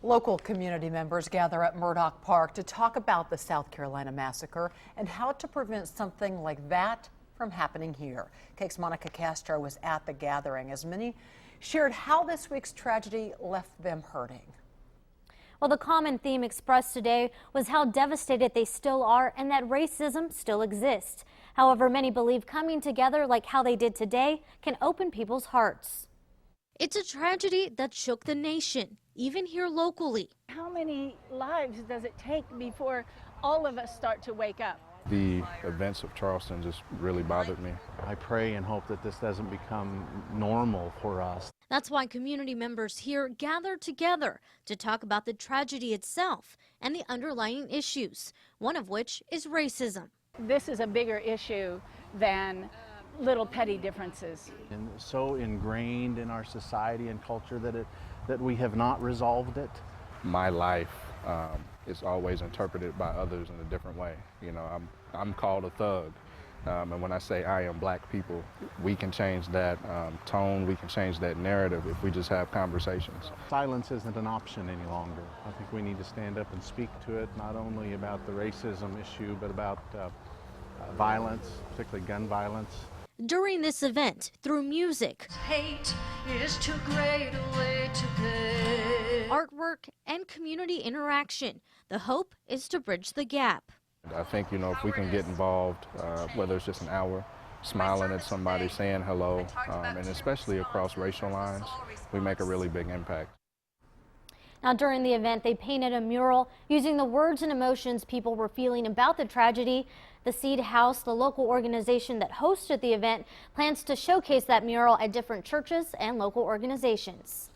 Local community members gather at Murdoch Park to talk about the South Carolina massacre and how to prevent something like that from happening here. KAKE's Monica Castro was at the gathering as many shared how this week's tragedy left them hurting. Well, the common theme expressed today was how devastated they still are and that racism still exists. However, many believe coming together like how they did today can open people's hearts. It's a tragedy that shook the nation, even here locally. How many lives does it take before all of us start to wake up? The events of Charleston just really bothered me. I pray and hope that this doesn't become normal for us. That's why community members here gathered together to talk about the tragedy itself and the underlying issues, one of which is racism. This is a bigger issue than little petty differences. And so ingrained in our society and culture that we have not resolved it. My life is always interpreted by others in a different way. You know, I'm called a thug. And when I say I am black people, we can change that tone, we can change that narrative if we just have conversations. Silence isn't an option any longer. I think we need to stand up and speak to it, not only about the racism issue, but about violence, particularly gun violence. During this event, through music, Hate is too great a way to pay. artwork, and community interaction, the hope is to bridge the gap. I think, you know, if we can get involved, whether it's just an hour, smiling at somebody, saying hello, and especially across racial lines, we make a really big impact. Now, during the event, they painted a mural using the words and emotions people were feeling about the tragedy. The Seed House, the local organization that hosted the event, plans to showcase that mural at different churches and local organizations.